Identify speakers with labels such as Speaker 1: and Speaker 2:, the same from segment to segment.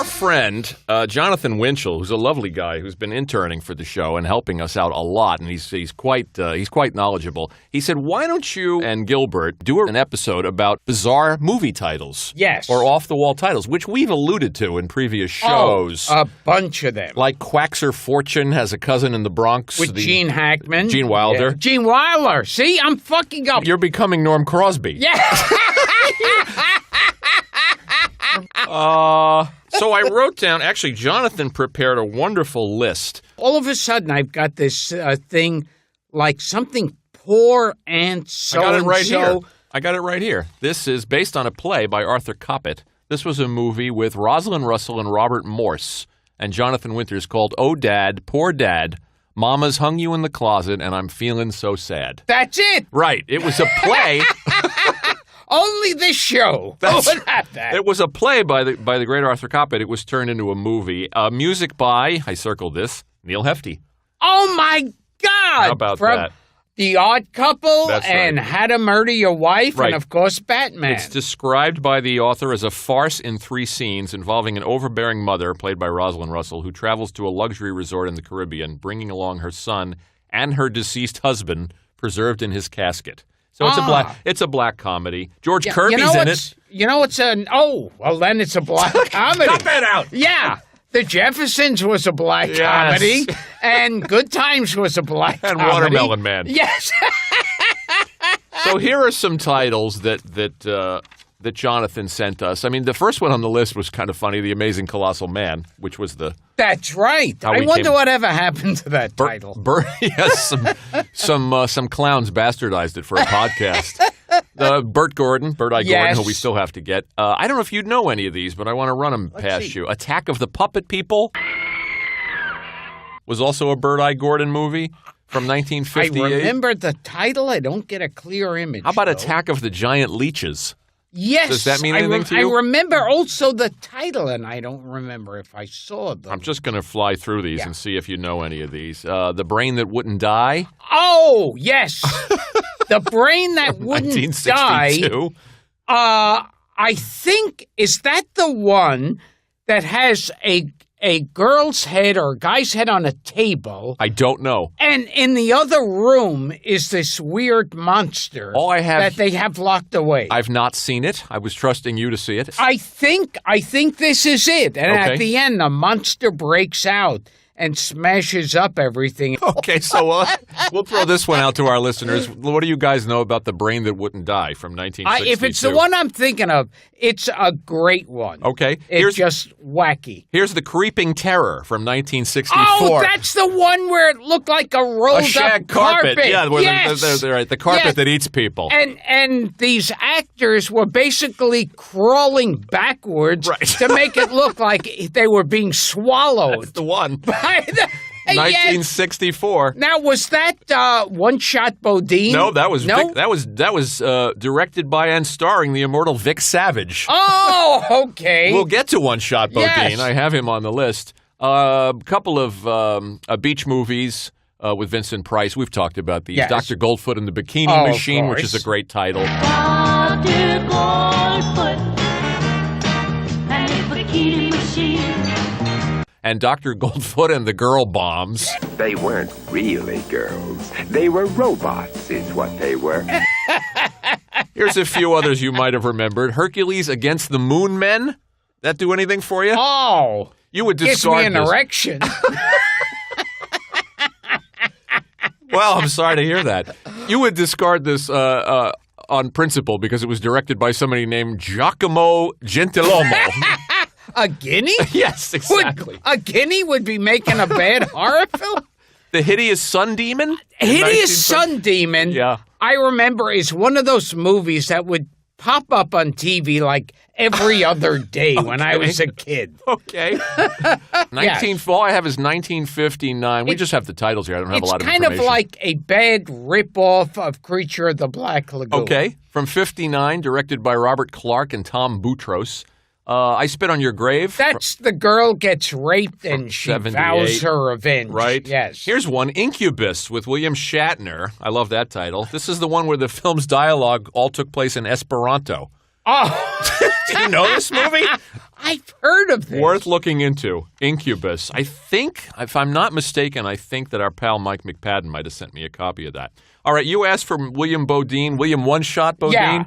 Speaker 1: our friend, Jonathan Winchell, who's a lovely guy who's been interning for the show and helping us out a lot, and he's quite knowledgeable. He said, why don't you and Gilbert do an episode about bizarre movie titles?
Speaker 2: Yes.
Speaker 1: Or off-the-wall titles, which we've alluded to in previous shows.
Speaker 2: Oh, a bunch of them.
Speaker 1: Like Quaxer Fortune has a cousin in the Bronx.
Speaker 2: With Gene Hackman.
Speaker 1: Gene Wilder.
Speaker 2: Yeah. Gene Wilder. See, I'm fucking up.
Speaker 1: You're becoming Norm Crosby.
Speaker 2: Yeah.
Speaker 1: So I wrote down, actually, Jonathan prepared a wonderful list.
Speaker 2: All of a sudden, I've got this thing like something poor and so-and-so.
Speaker 1: I got it right here. This is based on a play by Arthur Coppett. This was a movie with Rosalind Russell and Robert Morse and Jonathan Winters called Oh, Dad, Poor Dad, Mama's Hung You in the Closet and I'm Feeling So Sad.
Speaker 2: That's it.
Speaker 1: Right. It was a play.
Speaker 2: Only this show. Would have that.
Speaker 1: It was a play by the great Arthur Coppett. It was turned into a movie. Music by, I circled this, Neil Hefti.
Speaker 2: Oh, my God.
Speaker 1: How about that?
Speaker 2: The Odd Couple
Speaker 1: That's
Speaker 2: and
Speaker 1: right.
Speaker 2: How to Murder Your Wife
Speaker 1: Right.
Speaker 2: and, of course, Batman.
Speaker 1: It's described by the author as a farce in 3 scenes involving an overbearing mother, played by Rosalind Russell, who travels to a luxury resort in the Caribbean, bringing along her son and her deceased husband, preserved in his casket. So it's a black comedy. George Kirby's in it.
Speaker 2: You know it's then it's a black comedy.
Speaker 1: Cut that out.
Speaker 2: Yeah. The Jeffersons was a black comedy, and Good Times was a black
Speaker 1: and
Speaker 2: comedy.
Speaker 1: Watermelon Man.
Speaker 2: Yes.
Speaker 1: So here are some titles that Jonathan sent us. I mean, the first one on the list was kind of funny, The Amazing Colossal Man, which was the...
Speaker 2: That's right. I wonder whatever happened to that title.
Speaker 1: Yes, some clowns bastardized it for a podcast. Bert Gordon, Gordon, who we still have to get. I don't know if you'd know any of these, but I want to run them past you. Attack of the Puppet People was also a Bird-Eye Gordon movie from 1958.
Speaker 2: I remember the title. I don't get a clear image.
Speaker 1: How about
Speaker 2: though.
Speaker 1: Attack of the Giant Leeches?
Speaker 2: Yes.
Speaker 1: Does that mean anything to you?
Speaker 2: I remember also the title, and I don't remember if I saw them.
Speaker 1: I'm just going to fly through these and see if you know any of these. The Brain That Wouldn't Die.
Speaker 2: Oh, yes. The Brain That Wouldn't Die.
Speaker 1: 1962.
Speaker 2: I think, is that the one that has a girl's head or a guy's head on a table?
Speaker 1: I don't know.
Speaker 2: And in the other room is this weird monster that they have locked away.
Speaker 1: I've not seen it. I was trusting you to see it.
Speaker 2: I think this is it. And at the end, the monster breaks out and smashes up everything.
Speaker 1: Okay, so we'll throw this one out to our listeners. What do you guys know about The Brain That Wouldn't Die from 1962?
Speaker 2: If it's the one I'm thinking of, it's a great one.
Speaker 1: Okay.
Speaker 2: It's just wacky.
Speaker 1: Here's The Creeping Terror from 1964.
Speaker 2: Oh, that's the one where it looked like a rolled
Speaker 1: shag
Speaker 2: up carpet.
Speaker 1: Yeah, they're right. The carpet that eats people.
Speaker 2: And these actors were basically crawling backwards to make it look like they were being swallowed.
Speaker 1: That's the one.
Speaker 2: 1964. Now, was that One Shot Bodine?
Speaker 1: No, that was that was directed by and starring the immortal Vic Savage.
Speaker 2: Oh, okay.
Speaker 1: We'll get to One Shot Bodine.
Speaker 2: Yes.
Speaker 1: I have him on the list. A couple of beach movies with Vincent Price. We've talked about these.
Speaker 2: Yes.
Speaker 1: Dr. Goldfoot and the Bikini Machine, which is a great title.
Speaker 3: Dr. Goldfoot and the Bikini Machine.
Speaker 1: And Dr. Goldfoot and the Girl Bombs.
Speaker 4: They weren't really girls. They were robots, is what they were.
Speaker 1: Here's a few others you might have remembered. Hercules Against the Moon Men. That do anything for you?
Speaker 2: Oh.
Speaker 1: You would discard
Speaker 2: Gives me an erection.
Speaker 1: Well, I'm sorry to hear that. You would discard this on principle because it was directed by somebody named Giacomo Gentilomo.
Speaker 2: A guinea?
Speaker 1: Yes, exactly.
Speaker 2: A guinea would be making a bad horror film?
Speaker 1: The Hideous Sun Demon?
Speaker 2: Hideous Sun Demon,
Speaker 1: yeah.
Speaker 2: I remember, is one of those movies that would pop up on TV like every other day when I was a kid.
Speaker 1: Okay. All I have is 1959. We just have the titles here. I don't have a lot of information.
Speaker 2: It's kind of like a bad rip-off of Creature of the Black Lagoon.
Speaker 1: Okay. From 59, directed by Robert Clark and Tom Boutros. I Spit on Your Grave.
Speaker 2: That's the girl gets raped and she vows her revenge.
Speaker 1: Right.
Speaker 2: Yes.
Speaker 1: Here's one, Incubus with William Shatner. I love that title. This is the one where the film's dialogue all took place in Esperanto.
Speaker 2: Oh.
Speaker 1: Do you know this movie?
Speaker 2: I've heard of this.
Speaker 1: Worth looking into. Incubus. I think, if I'm not mistaken, I think that our pal Mike McPadden might have sent me a copy of that. All right, you asked for William Bodine, William One-Shot Bodine.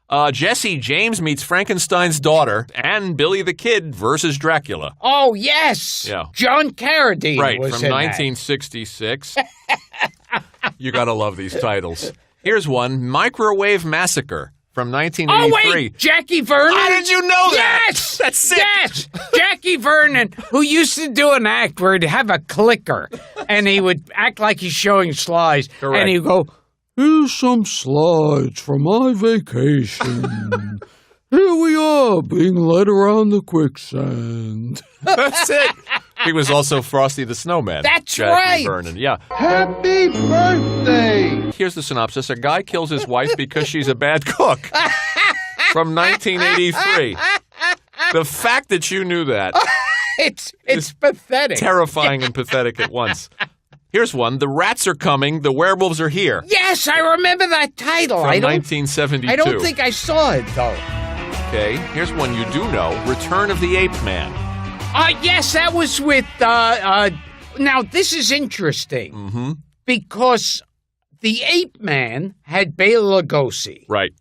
Speaker 2: Yeah.
Speaker 1: Jesse James meets Frankenstein's daughter and Billy the Kid versus Dracula.
Speaker 2: Oh, yes.
Speaker 1: Yeah.
Speaker 2: John Carradine
Speaker 1: Right,
Speaker 2: was
Speaker 1: from
Speaker 2: in
Speaker 1: 1966. You got to love these titles. Here's one, Microwave Massacre from 1983.
Speaker 2: Oh, wait, Jackie Vernon?
Speaker 1: How did you know that?
Speaker 2: Yes!
Speaker 1: That's sick.
Speaker 2: Yes! Jackie Vernon, who used to do an act where he'd have a clicker, and he would act like he's showing slides.
Speaker 1: Correct.
Speaker 2: And he'd go, here's some slides from my vacation. Here we are, being led around the quicksand.
Speaker 1: That's it. He was also Frosty the Snowman.
Speaker 2: That's
Speaker 1: Jackie
Speaker 2: right.
Speaker 1: Vernon, yeah.
Speaker 5: Happy birthday!
Speaker 1: Here's the synopsis. A guy kills his wife because she's a bad cook. From 1983. The fact that you knew that.
Speaker 2: It's pathetic.
Speaker 1: Terrifying and pathetic at once. Here's one. The rats are coming. The werewolves are here.
Speaker 2: Yes, I remember that title.
Speaker 1: From 1972.
Speaker 2: I don't think I saw it, though.
Speaker 1: Okay, here's one you do know. Return of the Ape Man.
Speaker 2: Yes, that was with, now this is interesting. Because the Ape Man had Bela Lugosi.
Speaker 1: Right.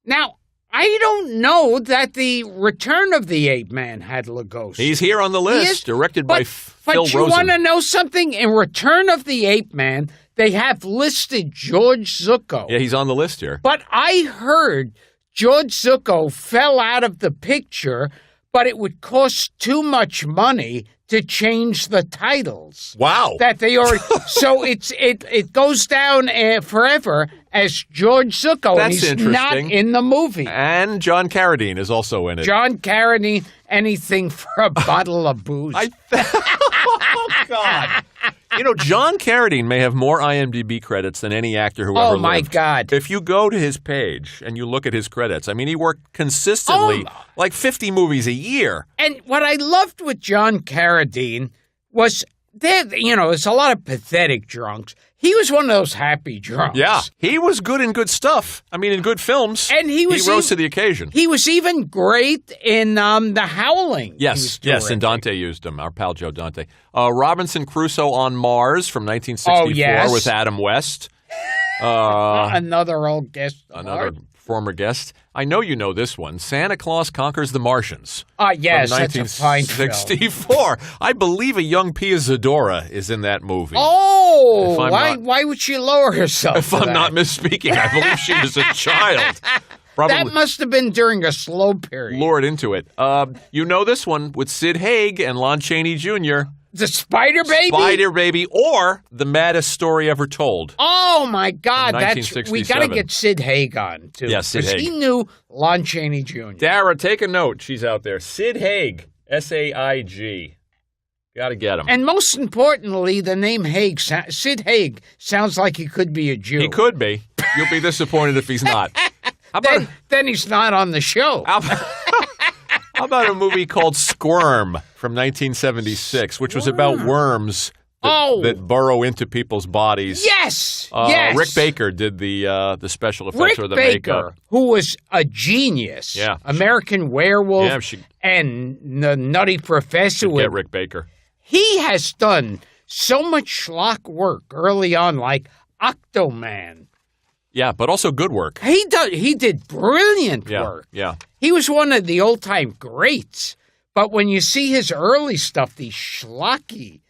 Speaker 2: Now, I don't know that the Return of the Ape Man had Lugosi.
Speaker 1: He's here on the list. Directed by Phil
Speaker 2: But you
Speaker 1: Rosen.
Speaker 2: want to know something? In Return of the Ape Man, they have listed George Zucco.
Speaker 1: Yeah, he's on the list here.
Speaker 2: But I heard George Zucco fell out of the picture, but it would cost too much money to change the titles.
Speaker 1: Wow.
Speaker 2: That they already so it goes down forever as George Zucco, and
Speaker 1: That's
Speaker 2: he's not
Speaker 1: interesting.
Speaker 2: in the movie.
Speaker 1: And John Carradine is also in it.
Speaker 2: John Carradine, anything for a bottle of booze.
Speaker 1: Oh, God. You know, John Carradine may have more IMDb credits than any actor who ever lived.
Speaker 2: Oh, my God.
Speaker 1: If you go to his page and you look at his credits, I mean, he worked consistently like 50 movies a year.
Speaker 2: And what I loved with John Carradine was there's a lot of pathetic drunks. He was one of those happy drunks.
Speaker 1: Yeah. He was good in good stuff. I mean, in good films.
Speaker 2: And he
Speaker 1: rose to the occasion.
Speaker 2: He was even great in The Howling.
Speaker 1: Yes, and Dante used him, our pal Joe Dante. Robinson Crusoe on Mars from 1964 with Adam West.
Speaker 2: Another old guest.
Speaker 1: Another former guest. I know you know this one. Santa Claus Conquers the Martians.
Speaker 2: Yes,
Speaker 1: from
Speaker 2: that's a fine film.
Speaker 1: 1964. I believe a young Pia Zadora is in that movie.
Speaker 2: Oh, why would she lower herself?
Speaker 1: If I'm not misspeaking, I believe she was a child. Probably
Speaker 2: that must have been during a slow period.
Speaker 1: lured into it. You know this one with Sid Haig and Lon Chaney Jr.
Speaker 2: The Spider Baby?
Speaker 1: Spider Baby, or The Maddest Story Ever Told.
Speaker 2: Oh, my God. We got to
Speaker 1: 1967.
Speaker 2: get Sid Haig on, too.
Speaker 1: Yes, Sid
Speaker 2: Because
Speaker 1: Haig.
Speaker 2: he knew Lon Chaney Jr.
Speaker 1: Dara, take a note. She's out there. Sid Haig. S-A-I-G. Got to get him.
Speaker 2: And most importantly, the name Haig, Sid Haig, sounds like he could be a Jew.
Speaker 1: He could be. You'll be disappointed if he's not. How about,
Speaker 2: Then he's not on the show.
Speaker 1: how about a movie called Squirm from 1976, which was about worms that burrow into people's bodies.
Speaker 2: Yes! Yes!
Speaker 1: Rick Baker did the special effects
Speaker 2: Rick
Speaker 1: or the
Speaker 2: Baker,
Speaker 1: makeup.
Speaker 2: who was a genius.
Speaker 1: Yeah.
Speaker 2: American Werewolf
Speaker 1: Yeah,
Speaker 2: and the Nutty Professor.
Speaker 1: Get Rick Baker.
Speaker 2: He has done so much schlock work early on, like Octoman.
Speaker 1: Yeah, but also good work.
Speaker 2: He did brilliant work.
Speaker 1: Yeah.
Speaker 2: He was one of the old-time greats. But when you see his early stuff, these schlocky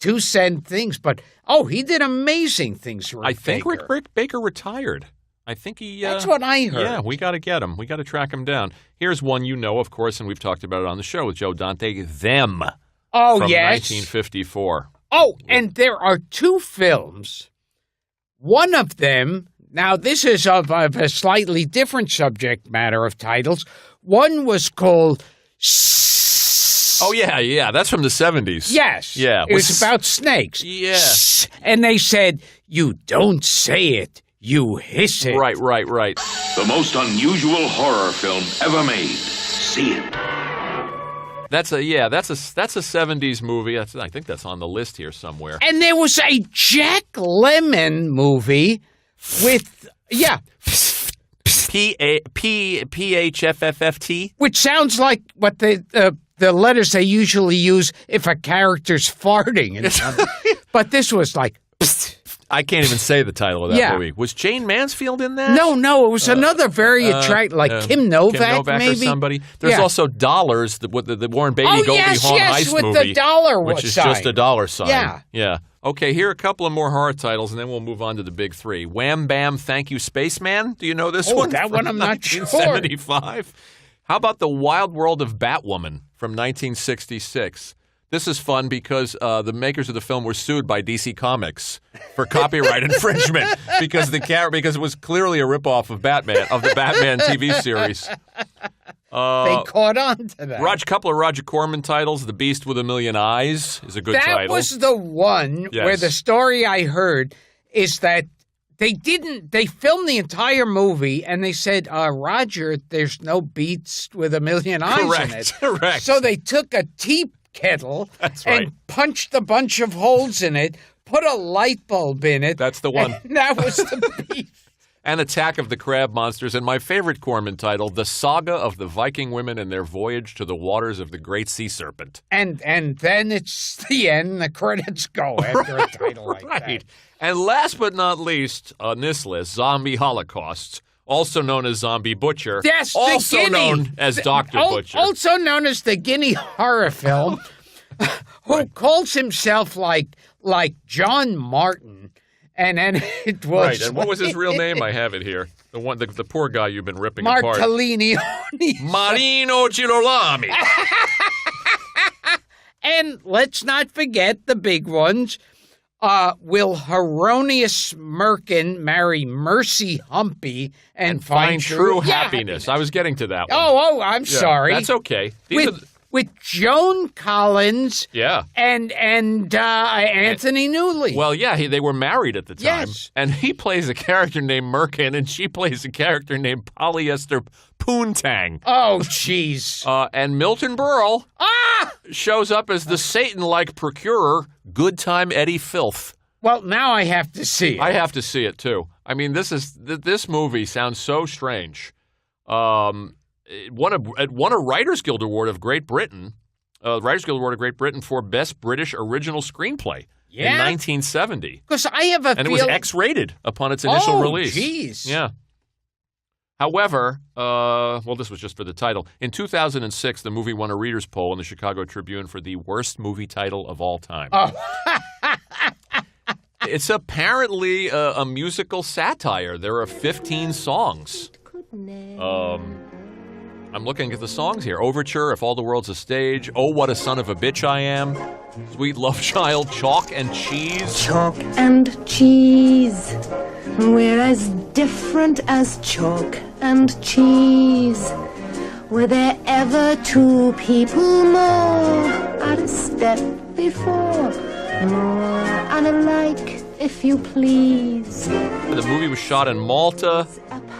Speaker 2: 2-cent things, but he did amazing things.
Speaker 1: I think Rick Baker retired. I think he.
Speaker 2: That's what I heard.
Speaker 1: Yeah, we got to get him. We got to track him down. Here's one you know, of course, and we've talked about it on the show with Joe Dante. Them.
Speaker 2: Oh,
Speaker 1: from
Speaker 2: yes.
Speaker 1: 1954.
Speaker 2: Oh, and there are 2 films. One of them, now this is of a slightly different subject matter of titles. One was called...
Speaker 1: Oh, yeah. That's from the 70s.
Speaker 2: Yes.
Speaker 1: Yeah.
Speaker 2: It was about snakes.
Speaker 1: Yeah.
Speaker 2: And they said, you don't say it, you hiss it.
Speaker 1: Right.
Speaker 6: The most unusual horror film ever made. See it.
Speaker 1: That's a 70s movie. I think that's on the list here somewhere.
Speaker 2: And there was a Jack Lemmon movie with,
Speaker 1: PHFFFT?
Speaker 2: Which sounds like what the letters they usually use if a character's farting. And something. But this was like, psst.
Speaker 1: I can't even say the title of that movie. Was Jane Mansfield in that?
Speaker 2: No, it was another very attractive, like Kim Novak maybe?
Speaker 1: or somebody. There's also Dollars, the Warren Beatty Goldie Hawn Heist
Speaker 2: with
Speaker 1: movie.
Speaker 2: the dollar
Speaker 1: which is
Speaker 2: sign.
Speaker 1: just a dollar sign.
Speaker 2: Yeah.
Speaker 1: Yeah. Okay, here are a couple of more horror titles, and then we'll move on to the big three. Wham Bam Thank You Spaceman. Do you know this one?
Speaker 2: That one I'm not sure.
Speaker 1: 1975. How about The Wild World of Batwoman from 1966? This is fun because the makers of the film were sued by DC Comics for copyright infringement because it was clearly a ripoff of Batman, of the Batman TV series.
Speaker 2: They caught on to that.
Speaker 1: Couple of Roger Corman titles. The Beast with a Million Eyes is a good title.
Speaker 2: That was the one where the story I heard is that they filmed the entire movie and they said, Roger, there's no Beast with a Million Eyes in it.
Speaker 1: Correct.
Speaker 2: So they took a tea kettle and punched a bunch of holes in it, put a light bulb in it.
Speaker 1: That's the one.
Speaker 2: And that was the Beast.
Speaker 1: And Attack of the Crab Monsters, and my favorite Corman title, The Saga of the Viking Women and Their Voyage to the Waters of the Great Sea Serpent.
Speaker 2: And then it's the end, the credits go after a title like that.
Speaker 1: And last but not least on this list, Zombie Holocaust, also known as Zombie Butcher.
Speaker 2: Yes, the
Speaker 1: also
Speaker 2: Guinea.
Speaker 1: known as Dr. Butcher.
Speaker 2: Also known as the Guinea horror film, who calls himself like John Martin. And then it was
Speaker 1: right. And what was his real name? I have it here. The poor guy you've been ripping apart.
Speaker 2: Martellini.
Speaker 1: Marino Girolami.
Speaker 2: And let's not forget the big ones. Will Hieronymus Merkin marry Mercy Humpy and find true
Speaker 1: happiness? I was getting to that one.
Speaker 2: Oh, I'm sorry.
Speaker 1: That's okay.
Speaker 2: With Joan Collins and Anthony Newley.
Speaker 1: Well, yeah, they were married at the time.
Speaker 2: Yes.
Speaker 1: And he plays a character named Merkin, and she plays a character named Polyester Poontang.
Speaker 2: Oh, jeez.
Speaker 1: And Milton Berle shows up as the Satan-like procurer, Good Time Eddie Filth.
Speaker 2: Well, now I have to see it.
Speaker 1: I have to see it, too. I mean, this movie sounds so strange. It won a Writers Guild Award of Great Britain, Writers Guild Award of Great Britain for Best British Original Screenplay in 1970.
Speaker 2: Because I have a feeling...
Speaker 1: And it was X-rated upon its initial release.
Speaker 2: Oh, jeez.
Speaker 1: Yeah. However, this was just for the title. In 2006, the movie won a reader's poll in the Chicago Tribune for the worst movie title of all time.
Speaker 2: Oh.
Speaker 1: It's apparently a musical satire. There are 15 songs. I'm looking at the songs here. Overture, If All the World's a Stage, Oh, What a Son of a Bitch I Am, Sweet Love Child, Chalk and Cheese.
Speaker 7: Chalk and cheese, we're as different as chalk and cheese. Were there ever two people more at a step before? More unalike, if you please.
Speaker 1: The movie was shot in Malta.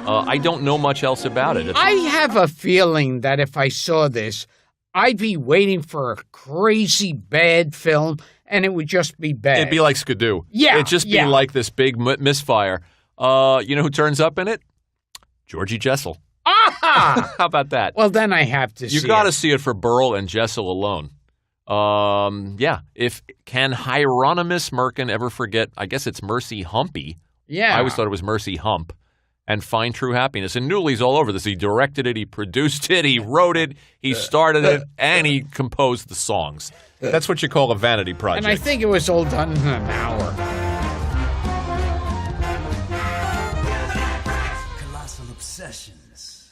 Speaker 1: I don't know much else about it.
Speaker 2: I have a feeling that if I saw this, I'd be waiting for a crazy bad film, and it would just be bad.
Speaker 1: It'd be like Skidoo.
Speaker 2: Yeah,
Speaker 1: It'd just be like this big misfire. You know who turns up in it? Georgie Jessel.
Speaker 2: Ah!
Speaker 1: How about that?
Speaker 2: Well, then I have to see it.
Speaker 1: You got to see it for Berle and Jessel alone. Can Hieronymus Merkin ever forget, I guess it's Mercy Humpy.
Speaker 2: Yeah.
Speaker 1: I always thought it was Mercy Hump. And find true happiness. And Newley's all over this. He directed it, he produced it, he wrote it, he started it, and he composed the songs. That's what you call a vanity project.
Speaker 2: And I think it was all done in an hour.
Speaker 8: Colossal Obsessions.